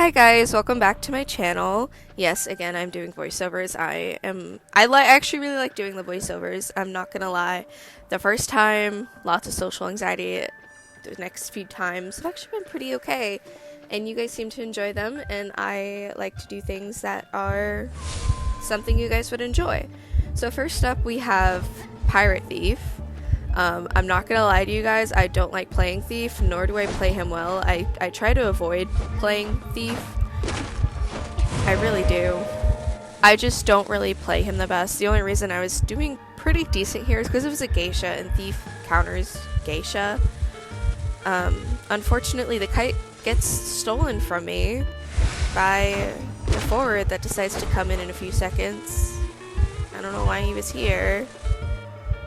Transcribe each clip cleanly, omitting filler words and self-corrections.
Hi guys, welcome back to my channel. Yes, again, I'm doing voiceovers. I actually really like doing the voiceovers. I'm not gonna lie. The first time, lots of social anxiety. The next few times, have actually been pretty okay. And you guys seem to enjoy them, and I like to do things that are something you guys would enjoy. So first up, we have Pirate Thief. I'm not gonna lie to you guys, I don't like playing Thief, nor do I play him well. I try to avoid playing Thief. I really do. I just don't really play him the best. The only reason I was doing pretty decent here is because it was a geisha, and Thief counters geisha. Unfortunately, the kite gets stolen from me by the forward that decides to come in a few seconds. I don't know why he was here.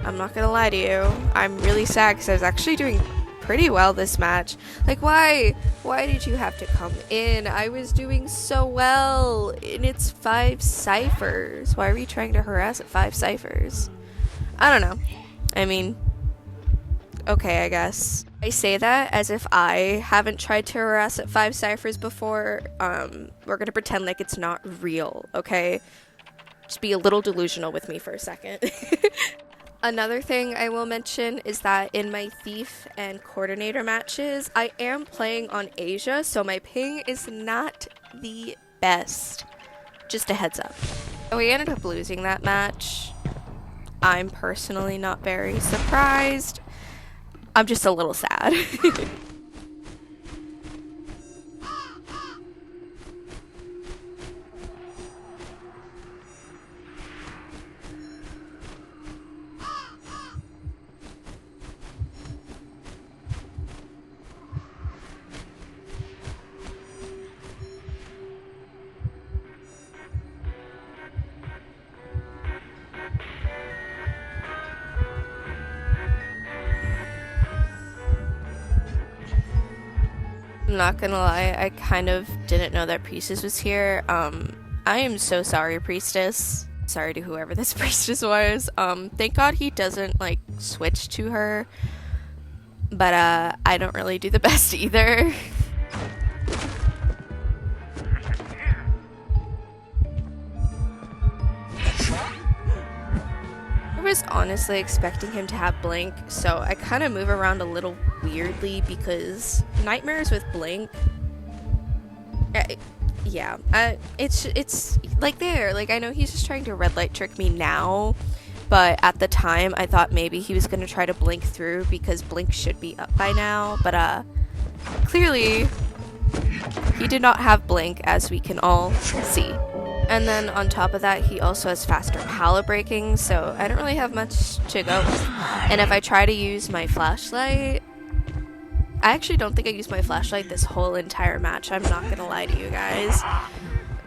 I'm not gonna lie to you. I'm really sad because I was actually doing pretty well this match. Like, why? Why did you have to come in? I was doing so well, and it's 5 ciphers. Why are you trying to harass at 5 ciphers? I don't know. I mean, okay, I guess. I say that as if I haven't tried to harass at 5 ciphers before. We're gonna pretend like it's not real, okay? Just be a little delusional with me for a second. Another thing I will mention is that in my Thief and Coordinator matches, I am playing on Asia, so my ping is not the best. Just a heads up. So we ended up losing that match. I'm personally not very surprised. I'm just a little sad. I'm not gonna lie, I kind of didn't know that Priestess was here. I am so sorry, Priestess. Sorry to whoever this Priestess was. Thank God he doesn't, like, switch to her. But, I don't really do the best either. I was honestly expecting him to have Blink, so I kind of move around a little weirdly because Nightmares with Blink, it's like there. Like, I know he's just trying to red light trick me now, but at the time I thought maybe he was going to try to blink through because Blink should be up by now, but clearly he did not have Blink, as we can all see. And then on top of that, he also has faster pallet breaking, so I don't really have much to go with. And if I try to use my flashlight, I actually don't think I used my flashlight this whole entire match, I'm not gonna lie to you guys.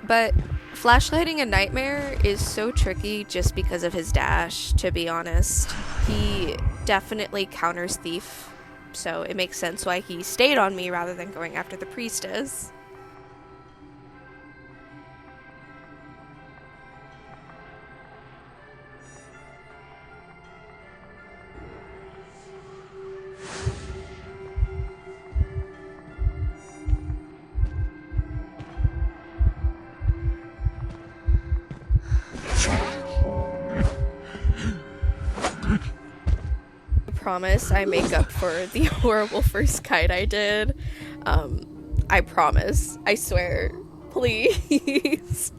But flashlighting a Nightmare is so tricky just because of his dash, to be honest. He definitely counters Thief, so it makes sense why he stayed on me rather than going after the Priestess. Promise I make up for the horrible first kite I did. I promise. I swear. Please.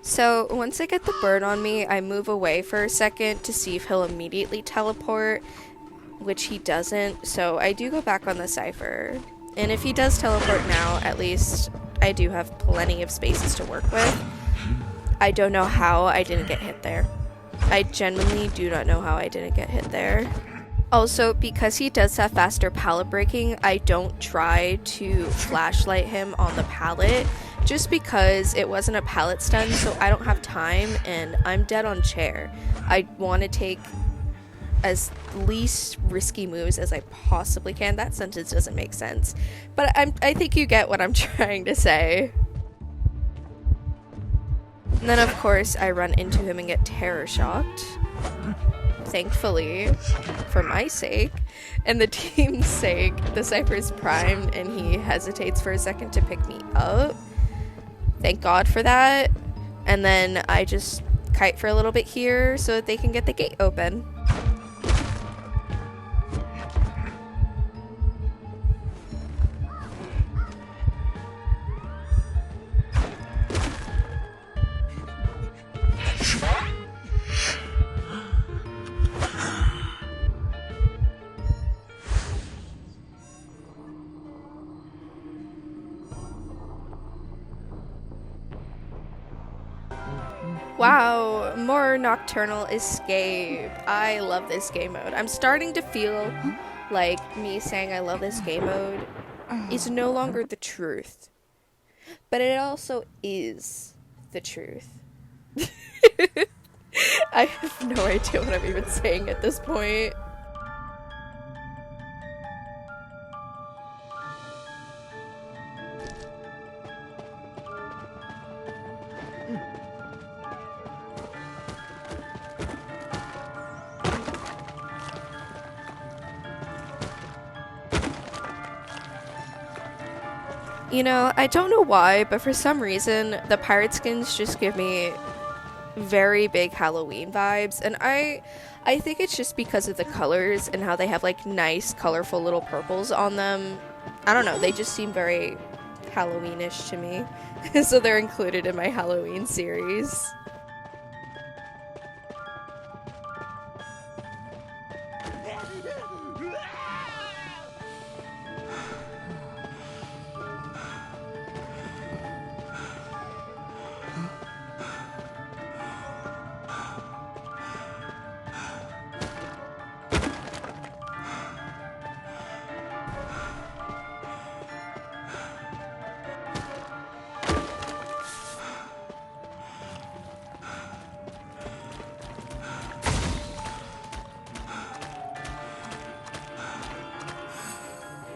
So once I get the bird on me, I move away for a second to see if he'll immediately teleport, which he doesn't, so I do go back on the cipher. And if he does teleport now, at least I do have plenty of spaces to work with. I don't know how I didn't get hit there. I genuinely do not know how I didn't get hit there. Also, because he does have faster pallet breaking, I don't try to flashlight him on the pallet, just because it wasn't a pallet stun, so I don't have time, and I'm dead on chair. I want to take as least risky moves as I possibly can. That sentence doesn't make sense, but I think you get what I'm trying to say. And then of course I run into him and get terror shocked. Thankfully, for my sake and the team's sake, the cipher is primed and he hesitates for a second to pick me up. Thank God for that. And then I just kite for a little bit here so that they can get the gate open. Wow, more Nocturnal escape. I love this game mode. I'm starting to feel like me saying I love this game mode is no longer the truth. But it also is the truth. I have no idea what I'm even saying at this point. You know, I don't know why, but for some reason, the pirate skins just give me very big Halloween vibes, and I think it's just because of the colors and how they have like nice, colorful little purples on them. I don't know, they just seem very Halloweenish to me, so they're included in my Halloween series.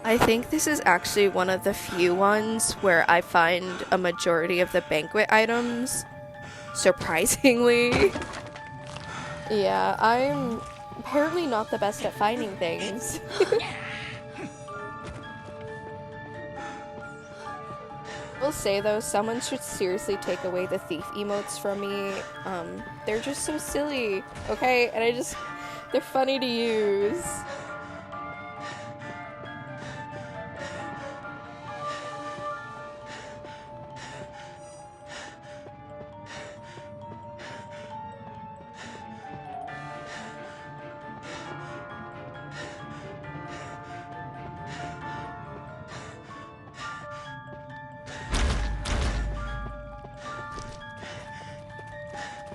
I think this is actually one of the few ones where I find a majority of the banquet items, surprisingly. Yeah, I'm apparently not the best at finding things. I will say though, someone should seriously take away the thief emotes from me. They're just so silly, okay? And they're funny to use.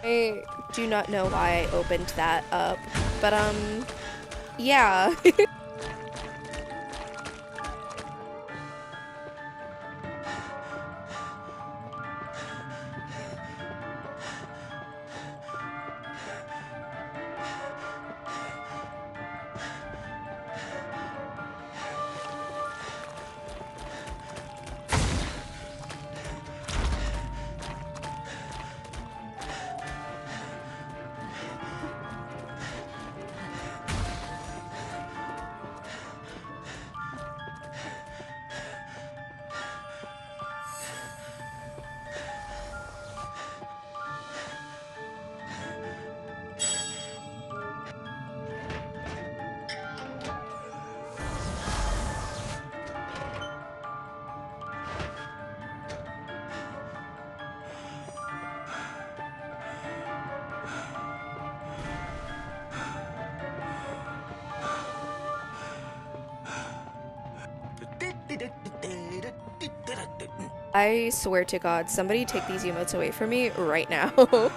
I do not know why I opened that up, but yeah. I swear to God, somebody take these emotes away from me right now.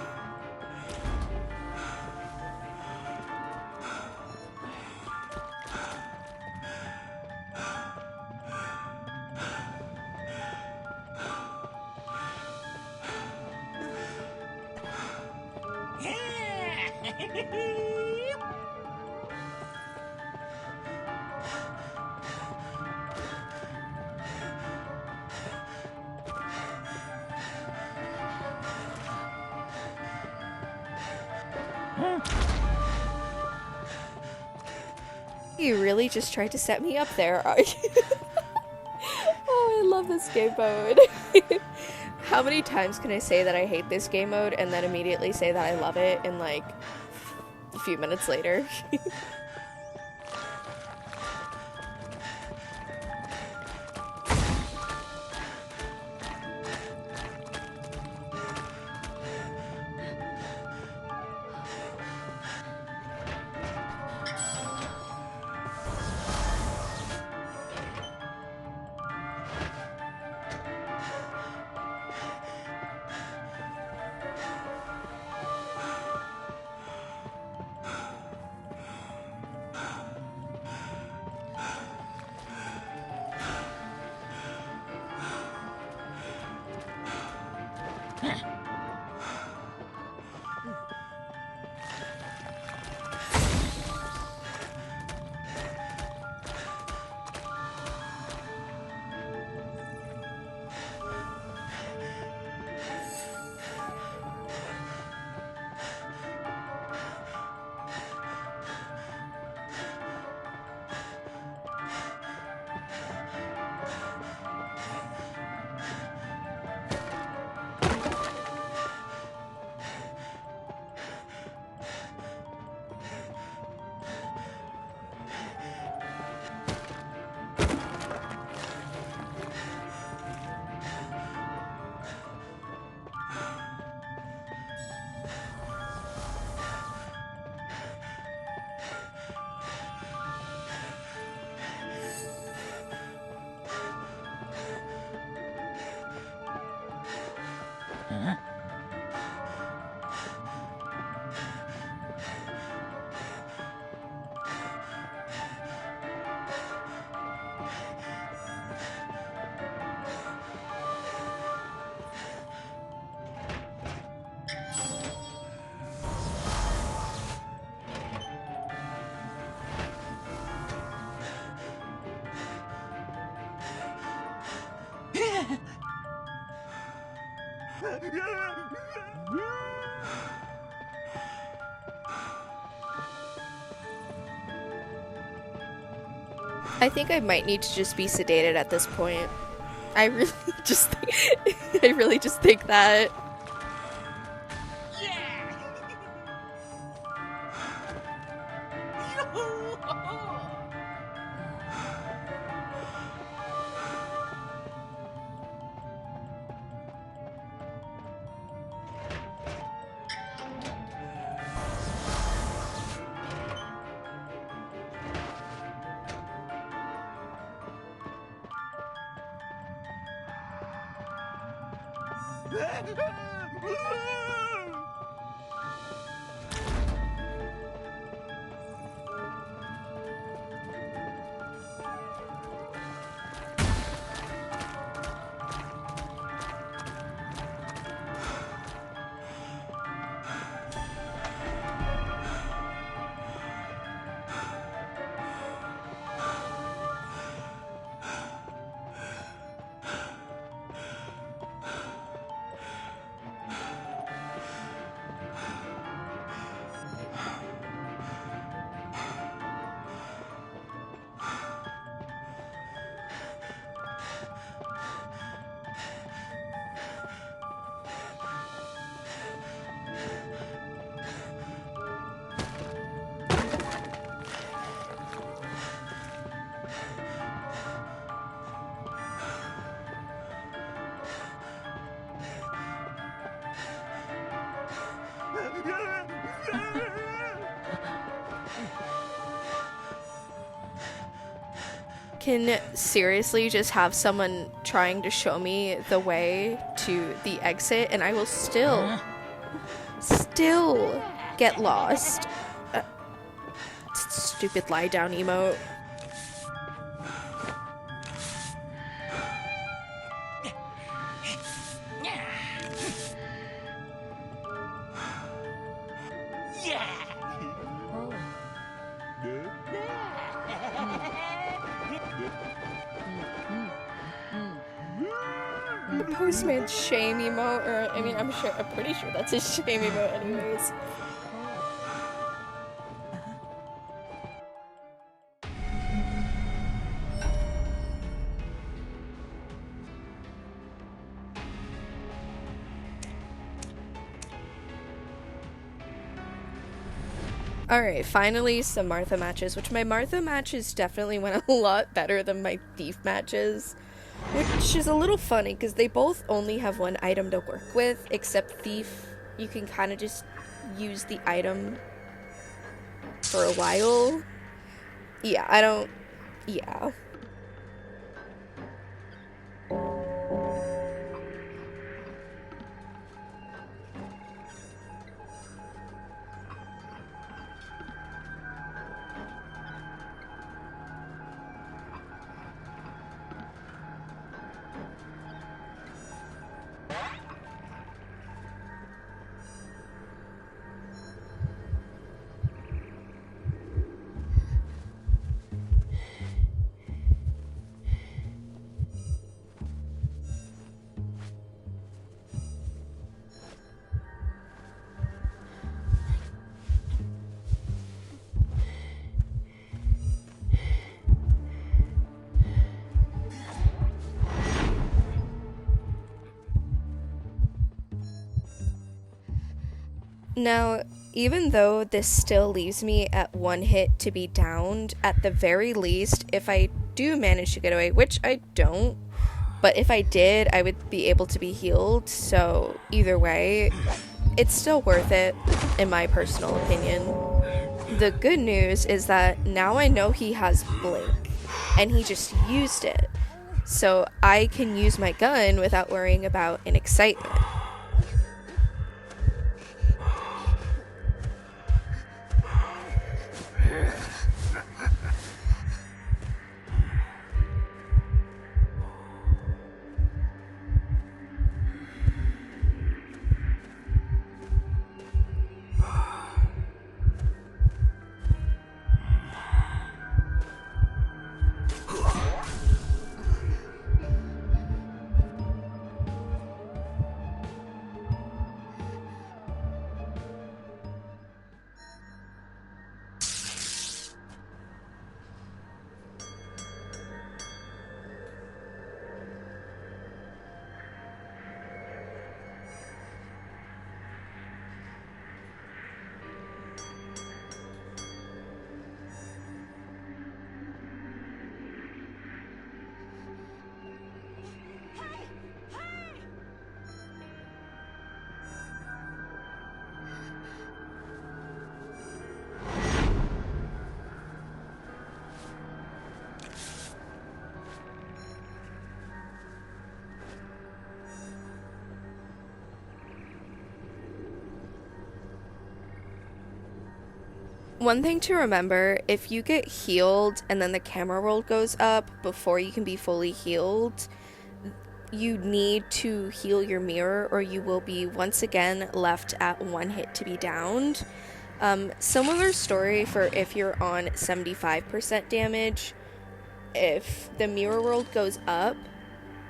You really just tried to set me up there, are you? Oh, I love this game mode. How many times can I say that I hate this game mode and then immediately say that I love it in like a few minutes later? I think I might need to just be sedated at this point. I really just I really just think that. can seriously just have someone trying to show me the way to the exit, and I will still get lost. Stupid lie down emote. Postman's shame emote, or I mean, I'm pretty sure that's his shame emote anyways. Alright, finally some Martha matches, which my Martha matches definitely went a lot better than my Thief matches. Which is a little funny, because they both only have one item to work with, except Thief, you can kind of just use the item for a while. Yeah. Now, even though this still leaves me at 1 hit to be downed, at the very least, if I do manage to get away, which I don't, but if I did, I would be able to be healed, so either way, it's still worth it, in my personal opinion. The good news is that now I know he has Blink, and he just used it, so I can use my gun without worrying about an excitement. One thing to remember, if you get healed and then the camera roll goes up before you can be fully healed, you need to heal your mirror or you will be once again left at 1 hit to be downed. Similar story for if you're on 75% damage. If the mirror world goes up,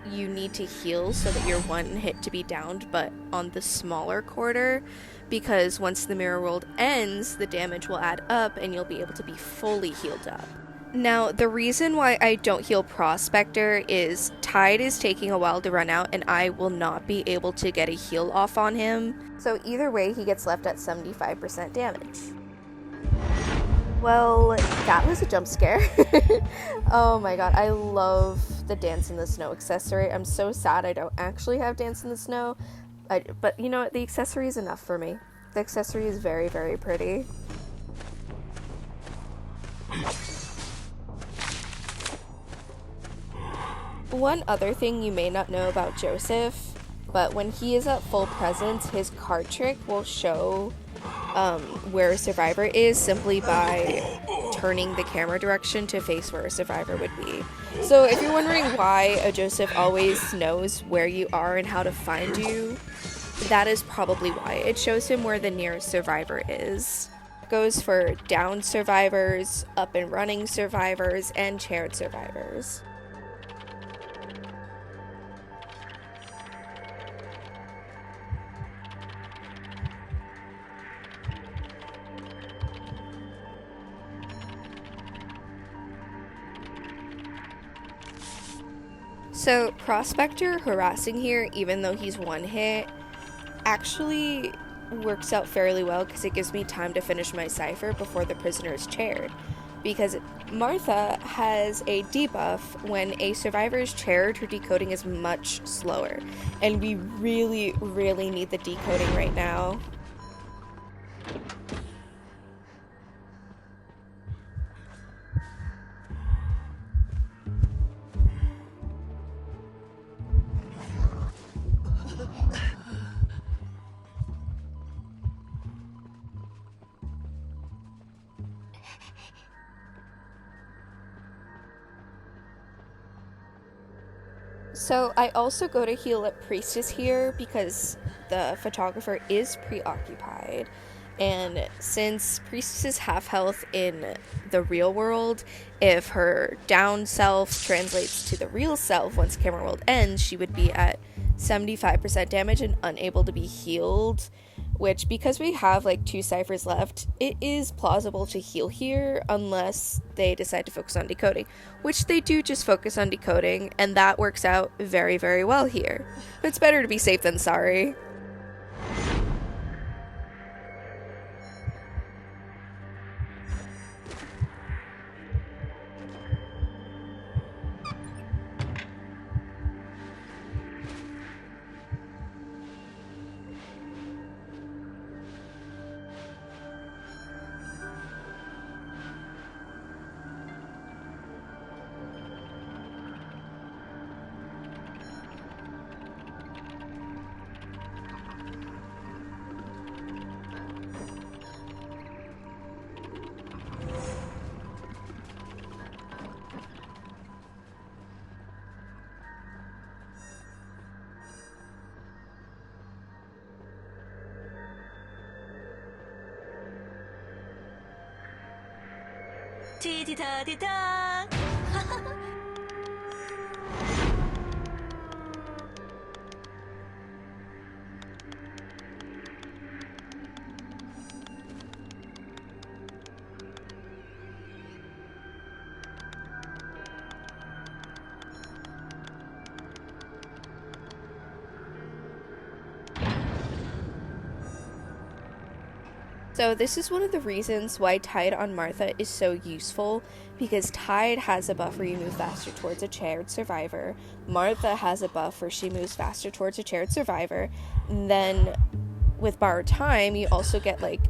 you need to heal so that you're 1 hit to be downed, but on the smaller quarter, because once the mirror world ends, the damage will add up and you'll be able to be fully healed up. Now, the reason why I don't heal Prospector is Tide is taking a while to run out and I will not be able to get a heal off on him. So either way, he gets left at 75% damage. Well, that was a jump scare. Oh my god, I love the Dance in the Snow accessory. I'm so sad I don't actually have Dance in the Snow. But you know what, the accessory is enough for me. The accessory is very, very pretty. One other thing you may not know about Joseph, but when he is at full presence, his card trick will show where a survivor is simply by turning the camera direction to face where a survivor would be. So if you're wondering why a Joseph always knows where you are and how to find you, that is probably why. It shows him where the nearest survivor is. It goes for downed survivors, up and running survivors, and chaired survivors. So Prospector harassing here, even though he's one hit, actually works out fairly well because it gives me time to finish my cipher before the prisoner is chaired. Because Martha has a debuff when a survivor is chaired, her decoding is much slower. And we really, really need the decoding right now. So I also go to heal up Priestess here because the photographer is preoccupied. And since Priestess is half health in the real world, if her down self translates to the real self once camera world ends, she would be at 75% damage and unable to be healed. Which, because we have like 2 ciphers left, it is plausible to heal here unless they decide to focus on decoding, which they do just focus on decoding, and that works out very, very well here. But it's better to be safe than sorry. TIK TOK. So this is one of the reasons why Tide on Martha is so useful, because Tide has a buff where you move faster towards a chaired survivor. Martha has a buff where she moves faster towards a chaired survivor. And then with Borrowed Time, you also get like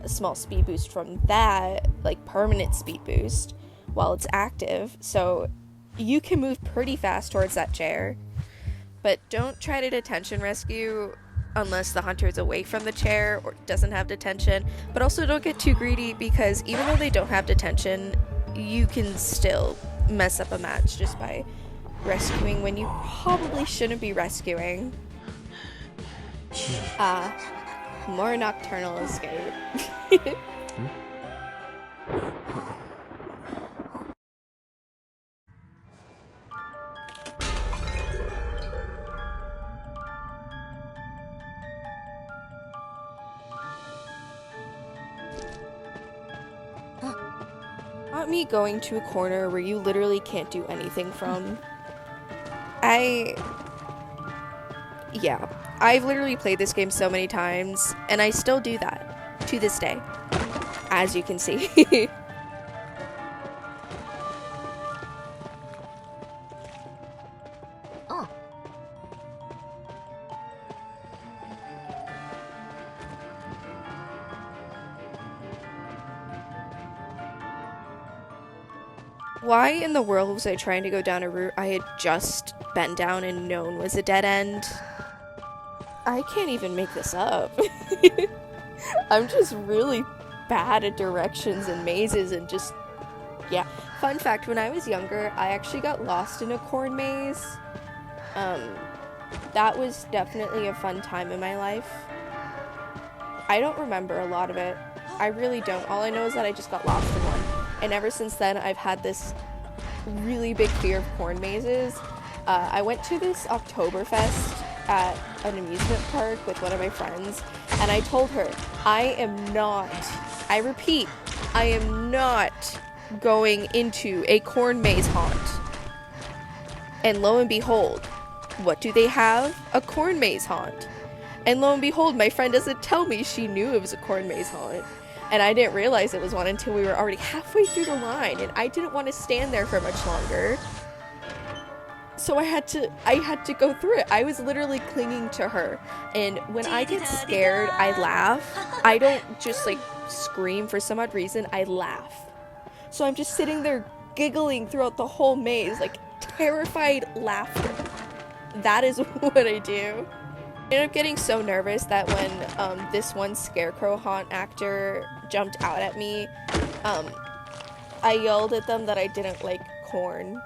a small speed boost from that, like permanent speed boost while it's active. So you can move pretty fast towards that chair. But don't try to detention rescue unless the hunter is away from the chair or doesn't have detention. But also don't get too greedy, because even though they don't have detention, you can still mess up a match just by rescuing when you probably shouldn't be rescuing. More Nocturnal escape. Not me going to a corner where you literally can't do anything from. Yeah, I've literally played this game so many times, and I still do that to this day, as you can see. Oh. Why in the world was I trying to go down a route I had just been down and known was a dead end? I can't even make this up. I'm just really bad at directions and mazes and just, yeah. Fun fact, when I was younger, I actually got lost in a corn maze. That was definitely a fun time in my life. I don't remember a lot of it. I really don't. All I know is that I just got lost in one. And ever since then, I've had this really big fear of corn mazes. I went to this Oktoberfest at an amusement park with one of my friends, and I told her, I repeat, I am not going into a corn maze haunt. And lo and behold, what do they have? A corn maze haunt. And lo and behold, my friend doesn't tell me she knew it was a corn maze haunt. And I didn't realize it was one until we were already halfway through the line, and I didn't want to stand there for much longer. So I had to go through it. I was literally clinging to her. And when I get scared, I laugh. I don't just like scream for some odd reason, I laugh. So I'm just sitting there giggling throughout the whole maze, like terrified laughter. That is what I do. I ended up getting so nervous that when this one scarecrow haunt actor jumped out at me, I yelled at them that I didn't like corn.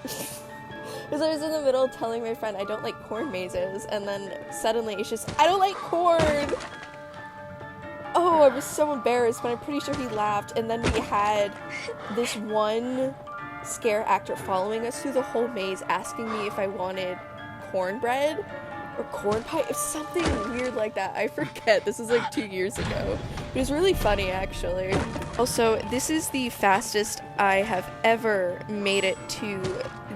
Because I was in the middle telling my friend I don't like corn mazes, and then suddenly it's just, I don't like corn! Oh, I was so embarrassed, but I'm pretty sure he laughed, and then we had this one scare actor following us through the whole maze asking me if I wanted cornbread or corn pie. It's something weird like that. I forget. This was like 2 years ago. It was really funny, actually. Also, this is the fastest I have ever made it to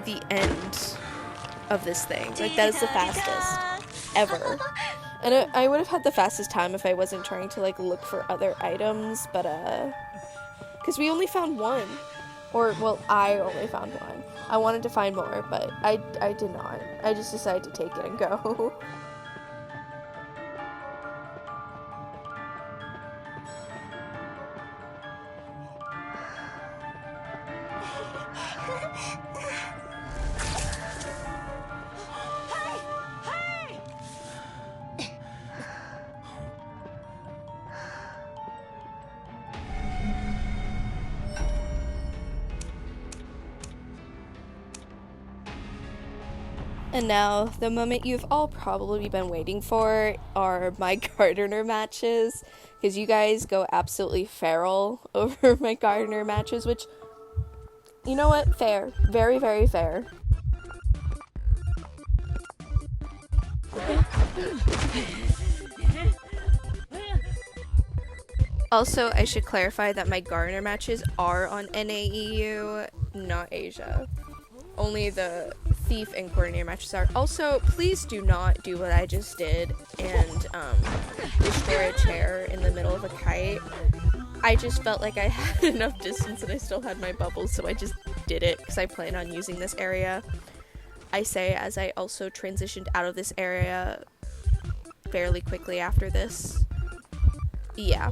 the end of this thing. Like, that is the fastest ever. And I would have had the fastest time if I wasn't trying to, like, look for other items, but, because we only found one. Or, well, I only found one. I wanted to find more, but I did not. I just decided to take it and go. And now, the moment you've all probably been waiting for are my gardener matches, because you guys go absolutely feral over my gardener matches, which, you know what, fair. Very, very fair. Also, I should clarify that my gardener matches are on NAEU, not Asia. Only the thief and coordinator matches are. Also, please do not do what I just did and destroy a chair in the middle of a kite. I just felt like I had enough distance and I still had my bubbles, so I just did it because I plan on using this area. I say as I also transitioned out of this area fairly quickly after this. Yeah.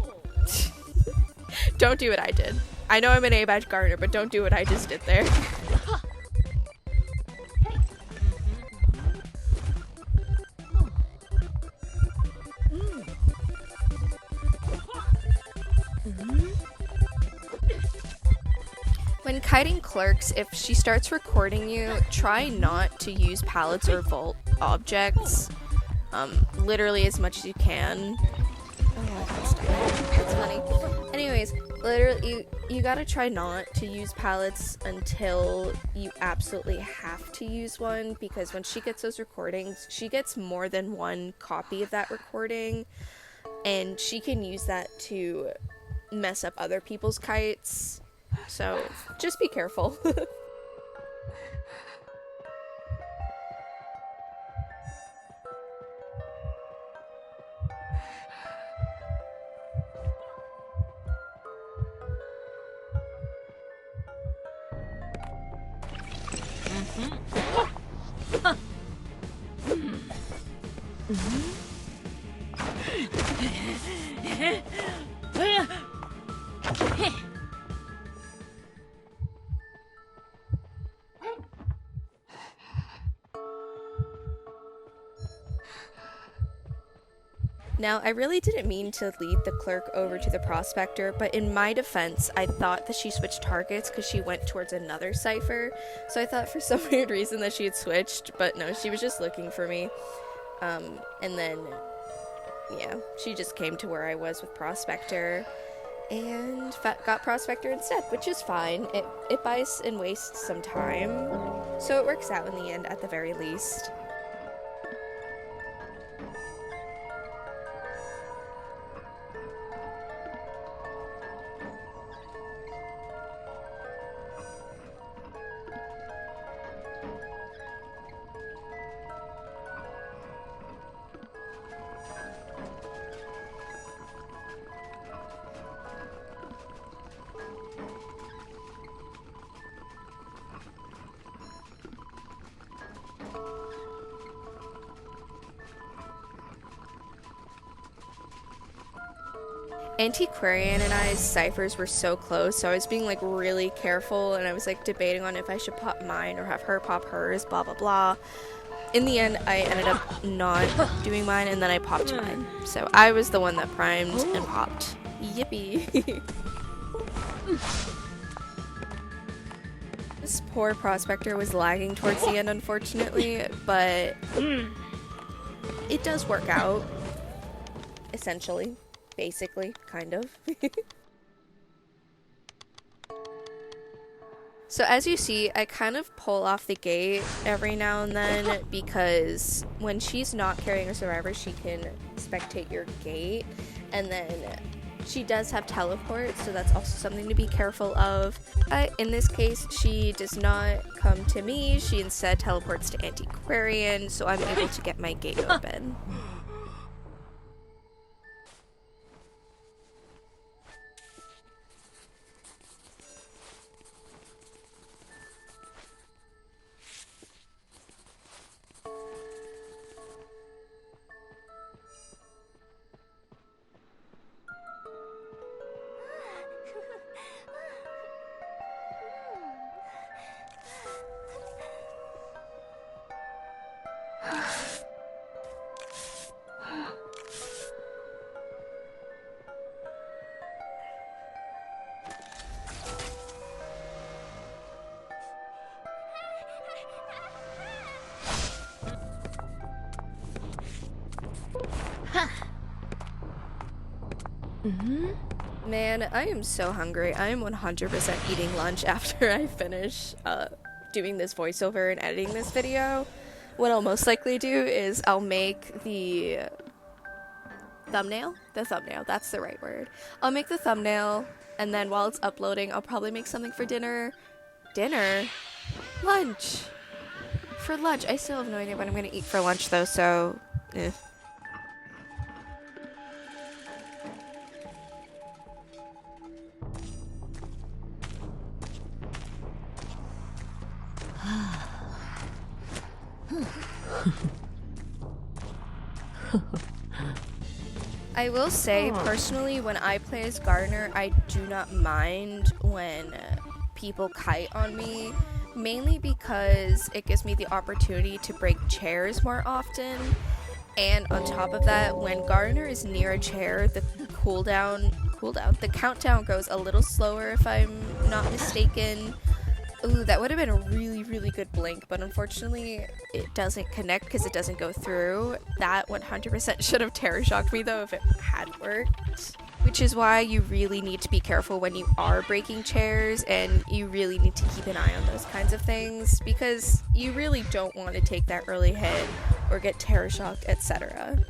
Don't do what I did. I know I'm an A-badge gardener, but don't do what I just did there. When kiting clerks, if she starts recording you, try not to use pallets or vault objects, literally as much as you can. Oh yeah, that's funny. Anyways, literally, you gotta try not to use pallets until you absolutely have to use one, because when she gets those recordings, she gets more than one copy of that recording, and she can use that to mess up other people's kites. So, just be careful. Now, I really didn't mean to lead the clerk over to the prospector, but in my defense, I thought that she switched targets because she went towards another cipher. So I thought for some weird reason that she had switched, but no, she was just looking for me. And then, yeah, she just came to where I was with prospector and got prospector instead, which is fine. It buys and wastes some time, so it works out in the end at the very least. Antiquarianized ciphers were so close, so I was being like really careful, and I was like debating on if I should pop mine or have her pop hers, blah blah blah. In the end, I ended up not doing mine, and then I popped mine. So I was the one that primed and popped. Yippee. This poor prospector was lagging towards the end, unfortunately, but it does work out, essentially. Basically, kind of. So as you see, I kind of pull off the gate every now and then because when she's not carrying a survivor, she can spectate your gate, and then she does have teleport, so that's also something to be careful of. In this case, she does not come to me, she instead teleports to Antiquarian, so I'm able to get my gate open. Man, I am so hungry. I am 100% eating lunch after I finish doing this voiceover and editing this video. What I'll most likely do is I'll make the thumbnail? The thumbnail, that's the right word. I'll make the thumbnail, and then while it's uploading, I'll probably make something for dinner. Dinner? Lunch! For lunch. I still have no idea what I'm gonna eat for lunch though, so eh. I will say, personally, when I play as Gardener, I do not mind when people kite on me, mainly because it gives me the opportunity to break chairs more often, and on top of that, when Gardener is near a chair, the the countdown goes a little slower if I'm not mistaken. Ooh, that would have been a really, really good blink, but unfortunately it doesn't connect because it doesn't go through. That 100% should have terror shocked me though if it had worked. Which is why you really need to be careful when you are breaking chairs, and you really need to keep an eye on those kinds of things because you really don't want to take that early hit or get terror shocked, etc.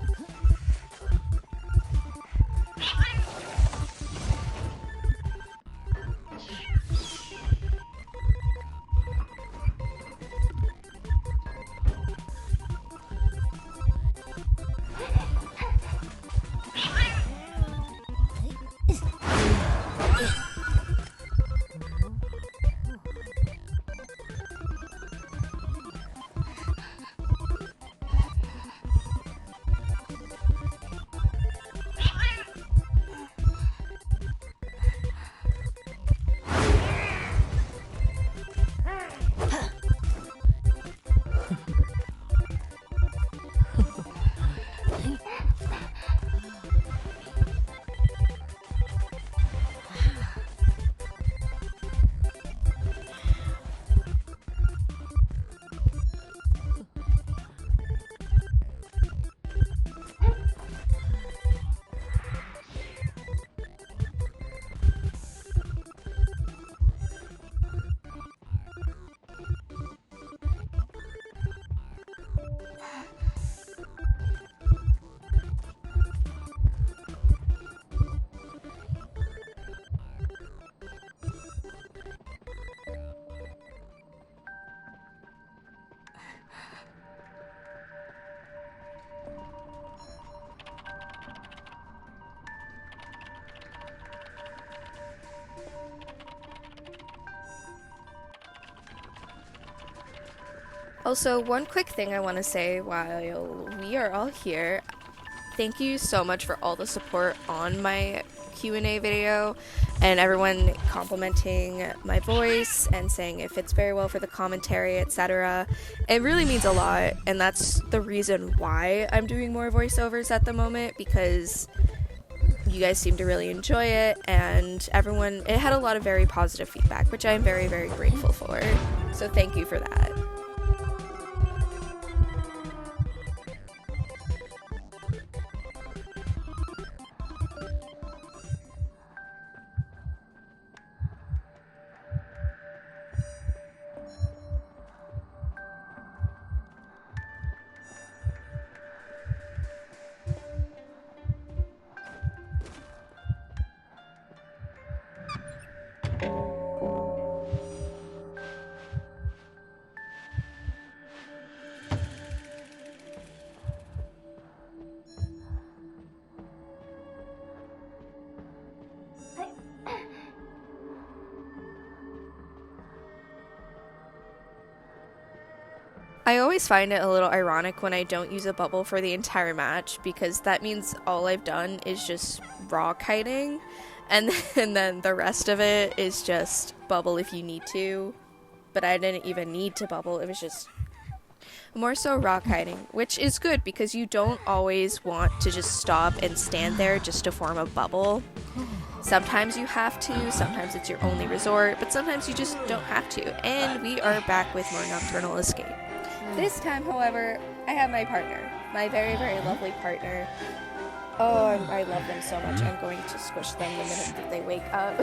Also, one quick thing I want to say while we are all here, thank you so much for all the support on my Q&A video and everyone complimenting my voice and saying it fits very well for the commentary, etc. It really means a lot, and that's the reason why I'm doing more voiceovers at the moment, because you guys seem to really enjoy it, and it had a lot of very positive feedback, which I'm very, very grateful for. So thank you for that. I always find it a little ironic when I don't use a bubble for the entire match, because that means all I've done is just raw kiting, and then the rest of it is just bubble if you need to, but I didn't even need to bubble, it was just more so raw kiting, which is good because you don't always want to just stop and stand there just to form a bubble. Sometimes you have to, sometimes it's your only resort, but sometimes you just don't have to. And we are back with more Nocturnal Escape. This time, however, I have my partner. My very, very lovely partner. Oh, I love them so much. I'm going to squish them the minute that they wake up.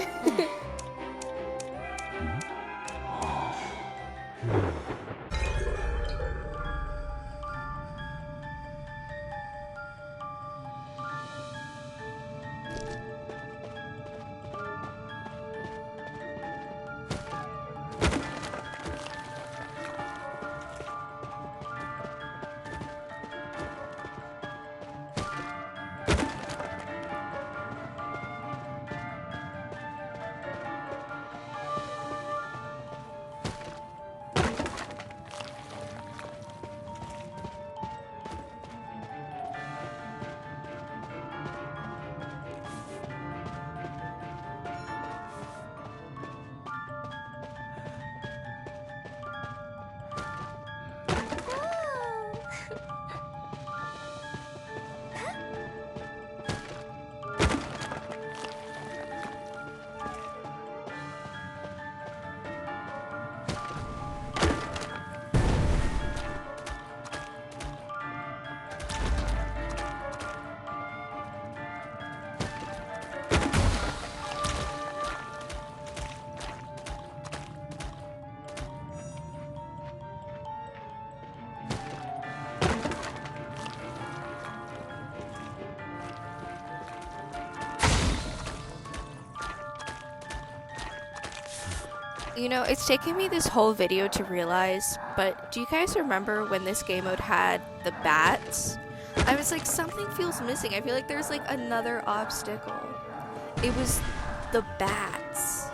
You know, it's taken me this whole video to realize, but do you guys remember when this game mode had the bats? I was like, something feels missing. I feel like there's like another obstacle. It was the bats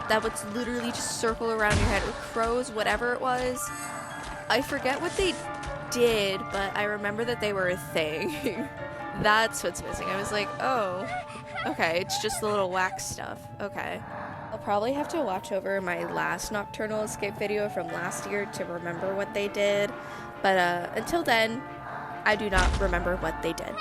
that would literally just circle around your head, or crows, whatever it was. I forget what they did, but I remember that they were a thing. That's what's missing. I was like, oh, okay, it's just the little wax stuff. Okay. I'll probably have to watch over my last Nocturnal Escape video from last year to remember what they did, but until then, I do not remember what they did.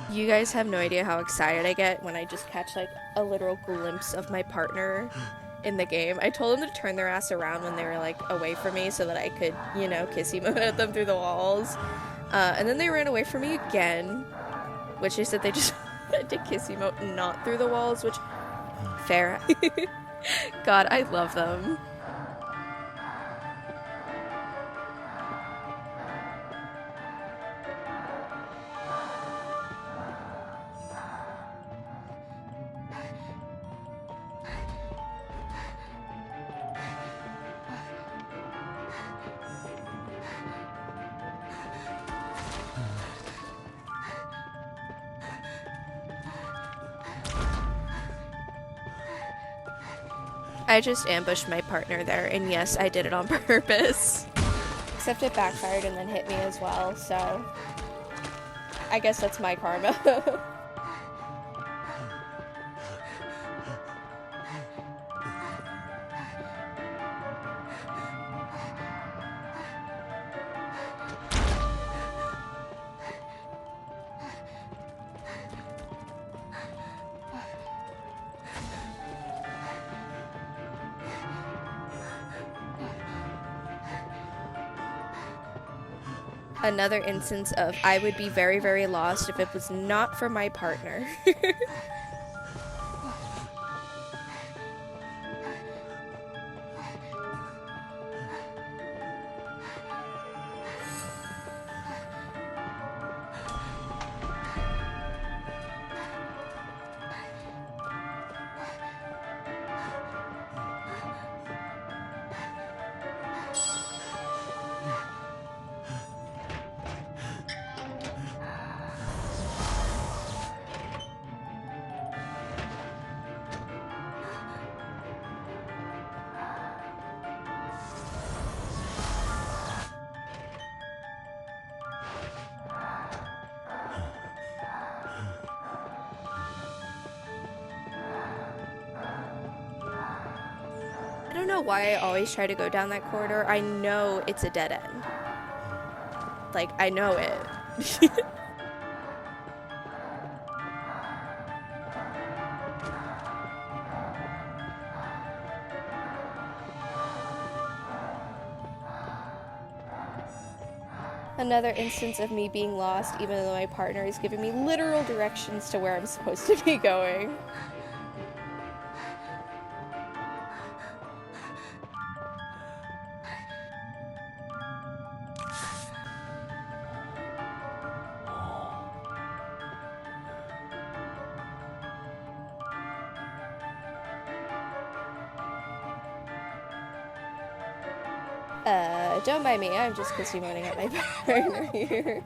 You guys have no idea how excited I get when I just catch like a literal glimpse of my partner in the game. I told them to turn their ass around when they were like away from me so that I could, you know, kiss emote at them through the walls. And then they ran away from me again, which they said they just had to kiss emote not through the walls, which, fair. God, I love them. I just ambushed my partner there, and yes, I did it on purpose. Except it backfired and then hit me as well, so I guess that's my karma. Another instance of I would be very, very lost if it was not for my partner. I don't know why I always try to go down that corridor. I know it's a dead end. Like, I know it. Another instance of me being lost, even though my partner is giving me literal directions to where I'm supposed to be going. Don't mind me, I'm just pussy moaning at my partner here.